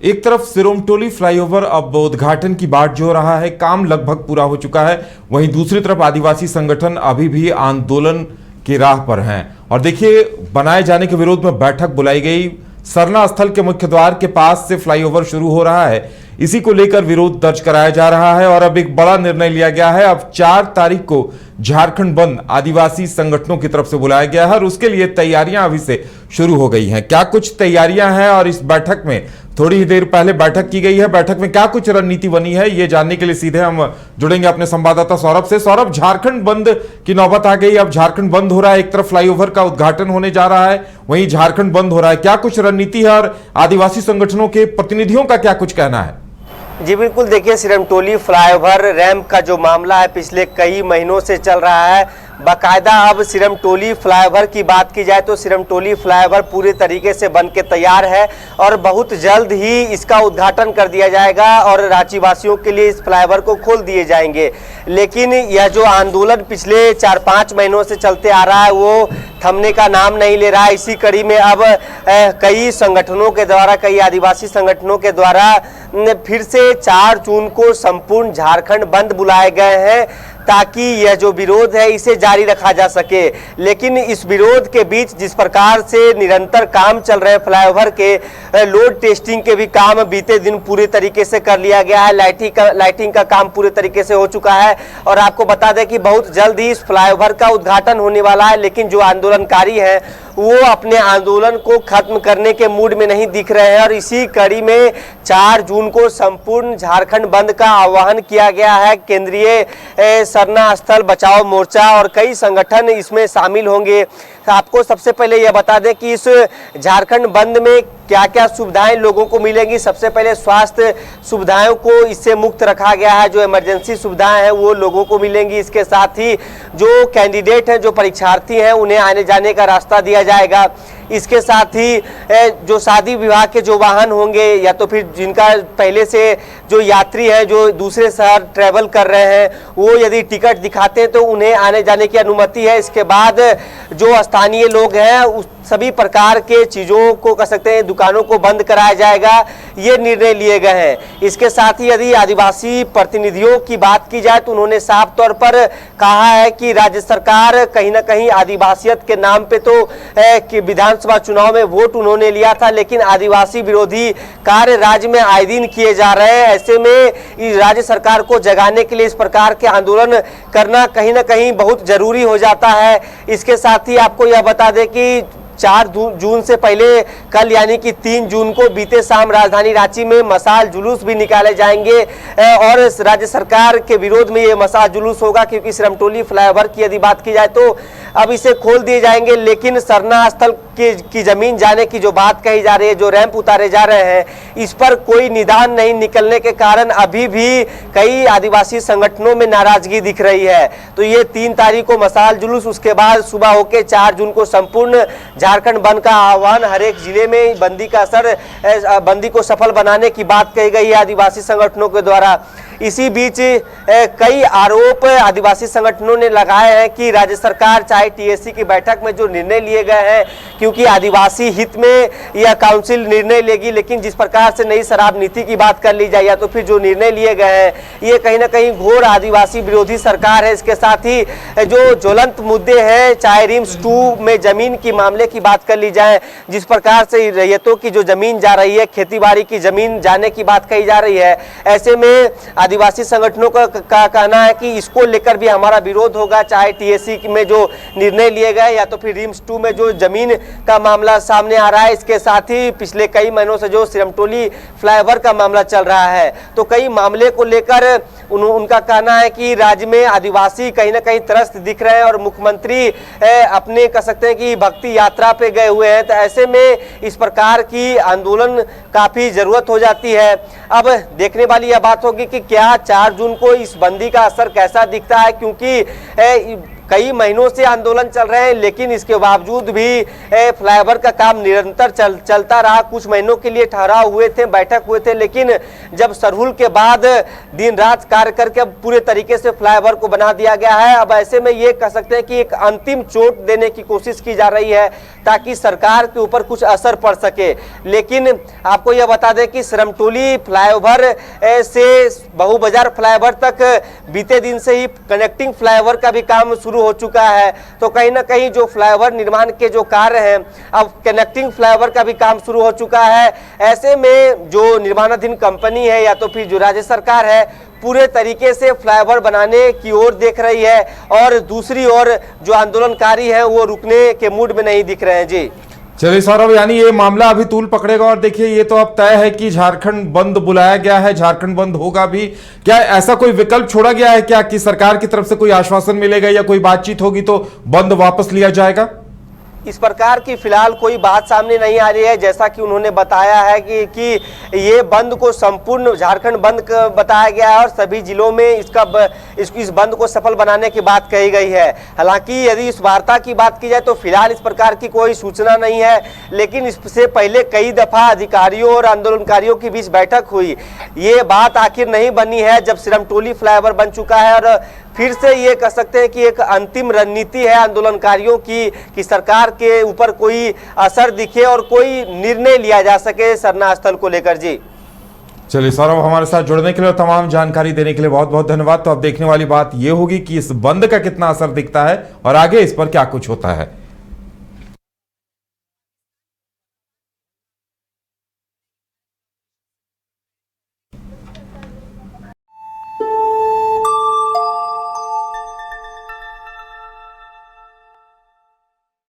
एक तरफ सिरोमटोली फ्लाईओवर अब उद्घाटन की बाट जो रहा है, काम लगभग पूरा हो चुका है। वहीं दूसरी तरफ आदिवासी संगठन अभी भी आंदोलन की राह पर हैं। और देखिए, बनाए जाने के विरोध में बैठक बुलाई गई। सरना स्थल के मुख्य द्वार के पास से फ्लाईओवर शुरू हो रहा है, इसी को लेकर विरोध दर्ज कराया जा रहा है। और अब एक बड़ा निर्णय लिया गया है। अब 4 तारीख को झारखंड बंद आदिवासी संगठनों की तरफ से बुलाया गया है और उसके लिए तैयारियां अभी से शुरू हो गई हैं। क्या कुछ तैयारियां हैं और इस बैठक में थोड़ी ही देर पहले बैठक की गई है, बैठक में क्या कुछ रणनीति बनी है, ये जानने के लिए सीधे हम जुड़ेंगे अपने संवाददाता सौरभ से। सौरभ, झारखंड बंद की नौबत आ गई, अब झारखंड बंद हो रहा है। एक तरफ फ्लाईओवर का उद्घाटन होने जा रहा है, वहीं झारखंड बंद हो रहा है। क्या कुछ रणनीति है और आदिवासी संगठनों के प्रतिनिधियों का क्या कुछ कहना है? जी बिल्कुल, देखिए, सिरमटोली फ्लाईओवर रैंप का जो मामला है पिछले कई महीनों से चल रहा है। बाकायदा अब सिरमटोली फ्लाईओवर की बात की जाए तो सिरमटोली फ्लाईओवर पूरे तरीके से बन के तैयार है और बहुत जल्द ही इसका उद्घाटन कर दिया जाएगा और रांची वासियों के लिए इस फ्लाईओवर को खोल दिए जाएंगे। लेकिन यह जो आंदोलन पिछले 4-5 महीनों से चलते आ रहा है वो थमने का नाम नहीं ले रहा है। इसी कड़ी में अब कई संगठनों के द्वारा, कई आदिवासी संगठनों के द्वारा फिर से 4 जून को संपूर्ण झारखंड बंद बुलाए गए हैं ताकि यह जो विरोध है इसे जारी रखा जा सके। लेकिन इस विरोध के बीच जिस प्रकार से निरंतर काम चल रहे हैं फ्लाईओवर के, लोड टेस्टिंग के भी काम बीते दिन पूरे तरीके से कर लिया गया है। लाइटिंग का काम पूरे तरीके से हो चुका है और आपको बता दें कि बहुत जल्द ही इस फ्लाईओवर का उद्घाटन होने वाला है। लेकिन जो आंदोलनकारी हैं वो अपने आंदोलन को खत्म करने के मूड में नहीं दिख रहे हैं और इसी कड़ी में 4 जून को संपूर्ण झारखंड बंद का आह्वान किया गया है। केंद्रीय सरना स्थल बचाओ मोर्चा और कई संगठन इसमें शामिल होंगे। आपको सबसे पहले यह बता दें कि इस झारखंड बंद में क्या क्या सुविधाएं लोगों को मिलेंगी। सबसे पहले स्वास्थ्य सुविधाओं को इससे मुक्त रखा गया है, जो इमरजेंसी सुविधाएं हैं वो लोगों को मिलेंगी। इसके साथ ही जो कैंडिडेट हैं, जो परीक्षार्थी हैं, उन्हें आने जाने का रास्ता दिया जाएगा। इसके साथ ही जो शादी विवाह के जो वाहन होंगे या तो फिर जिनका पहले से जो यात्री हैं जो दूसरे शहर ट्रैवल कर रहे हैं, वो यदि टिकट दिखाते हैं तो उन्हें आने जाने की अनुमति है। इसके बाद जो स्थानीय लोग हैं उस सभी प्रकार के चीज़ों को कह सकते हैं दुकानों को बंद कराया जाएगा, ये निर्णय लिए गए हैं। इसके साथ ही यदि आदिवासी प्रतिनिधियों की बात की जाए तो उन्होंने साफ तौर पर कहा है कि राज्य सरकार कहीं ना कहीं आदिवासियत के नाम पे तो कि विधानसभा चुनाव में वोट उन्होंने लिया था, लेकिन आदिवासी विरोधी कार्य राज्य में आए दिन किए जा रहे हैं। ऐसे में राज्य सरकार को जगाने के लिए इस प्रकार के आंदोलन करना कहीं ना कहीं बहुत जरूरी हो जाता है। इसके साथ ही आपको यह बता दें कि 4 जून से पहले कल यानी कि 3 जून को बीते शाम राजधानी रांची में मशाल जुलूस भी निकाले जाएंगे और राज्य सरकार के विरोध में ये मशाल जुलूस होगा, क्योंकि सिरमटोली फ्लाईओवर की यदि बात की जाए तो अब इसे खोल दिए जाएंगे। लेकिन सरना स्थल की जमीन जाने की जो बात कही जा रही है, जो रैंप उतारे जा रहे हैं, इस पर कोई निदान नहीं निकलने के कारण अभी भी कई आदिवासी संगठनों में नाराजगी दिख रही है। तो ये 3 तारीख को मशाल जुलूस, उसके बाद सुबह होकर 4 जून को संपूर्ण झारखंड बंद का आह्वान। हर एक जिले में बंदी को सफल बनाने की बात कही गई है आदिवासी संगठनों के द्वारा। इसी बीच कई आरोप आदिवासी संगठनों ने लगाए हैं कि राज्य सरकार चाहे टीएससी की बैठक में जो निर्णय लिए गए हैं, क्योंकि आदिवासी हित में यह काउंसिल निर्णय लेगी, लेकिन जिस प्रकार से नई शराब नीति की बात कर ली जाए या तो फिर जो निर्णय लिए गए हैं, ये कहीं ना कहीं घोर आदिवासी विरोधी सरकार है। इसके साथ ही जो ज्वलंत मुद्दे हैं, चाहे रिम्स 2 में जमीन की मामले की बात कर ली जाए, जिस प्रकार से रैयतों की जो जमीन जा रही है, खेतीबाड़ी की जमीन जाने की बात कही जा रही है, ऐसे में आदिवासी संगठनों का कहना है कि इसको लेकर भी हमारा विरोध होगा, चाहे टीएससी में जो निर्णय लिए गए या तो फिर रिम्स 2 में जो जमीन का मामला सामने आ रहा है। इसके साथ ही पिछले कई महीनों से जो सिरमटोली फ्लाईओवर का मामला चल रहा है, तो कई मामले को लेकर उनका कहना है कि राज्य में आदिवासी कहीं ना कहीं त्रस्त दिख रहे हैं और मुख्यमंत्री अपने कह सकते हैं कि भक्ति यात्रा पे गए हुए हैं। तो ऐसे में इस प्रकार की आंदोलन काफी जरूरत हो जाती है। अब देखने वाली यह बात होगी कि क्या 4 जून को इस बंदी का असर कैसा दिखता है, क्योंकि कई महीनों से आंदोलन चल रहे हैं, लेकिन इसके बावजूद भी फ्लाईओवर का काम निरंतर चलता रहा। कुछ महीनों के लिए ठहराव हुए थे, बैठक हुए थे, लेकिन जब सरहुल के बाद दिन रात कार्य करके अब पूरे तरीके से फ्लाईओवर को बना दिया गया है। अब ऐसे में ये कह सकते हैं कि एक अंतिम चोट देने की कोशिश की जा रही है ताकि सरकार के ऊपर कुछ असर पड़ सके। लेकिन आपको यह बता दें कि सिरमटोली फ्लाईओवर से बहू बाजार फ्लाईओवर तक बीते दिन से ही कनेक्टिंग फ्लाईओवर का भी काम शुरू हो चुका है। तो कहीं ना कहीं जो फ्लाईओवर निर्माण के जो कार्य हैं, अब कनेक्टिंग फ्लाईओवर का भी काम शुरू हो चुका है। ऐसे में जो निर्माणाधीन कंपनी है या तो फिर जो राज्य सरकार है, पूरे तरीके से फ्लाईओवर बनाने की ओर देख रही है, और दूसरी ओर जो आंदोलनकारी हैं वो रुकने के मूड में नहीं दिख रहे हैं। जी चलिए सौरभ, यानी ये मामला अभी तूल पकड़ेगा और देखिए ये तो अब तय है कि झारखंड बंद बुलाया गया है, झारखंड बंद होगा भी। क्या ऐसा कोई विकल्प छोड़ा गया है क्या कि सरकार की तरफ से कोई आश्वासन मिलेगा या कोई बातचीत होगी तो बंद वापस लिया जाएगा? इस प्रकार की फिलहाल कोई बात सामने नहीं आ रही है। जैसा कि उन्होंने बताया है कि ये बंद को संपूर्ण झारखंड बंद बताया गया है और सभी जिलों में इस बंद को सफल बनाने की बात कही गई है। हालांकि यदि इस वार्ता की बात की जाए तो फिलहाल इस प्रकार की कोई सूचना नहीं है, लेकिन इससे पहले कई दफा अधिकारियों और आंदोलनकारियों के बीच बैठक हुई। ये बात आखिर नहीं बनी है जब सिरमटोली फ्लाईओवर बन चुका है, और फिर से ये कह सकते हैं कि एक अंतिम रणनीति है आंदोलनकारियों की कि सरकार के ऊपर कोई असर दिखे और कोई निर्णय लिया जा सके सरना स्थल को लेकर। जी चलिए सौरभ, हमारे साथ जुड़ने के लिए और तमाम जानकारी देने के लिए बहुत बहुत धन्यवाद। तो अब देखने वाली बात यह होगी कि इस बंद का कितना असर दिखता है और आगे इस पर क्या कुछ होता है।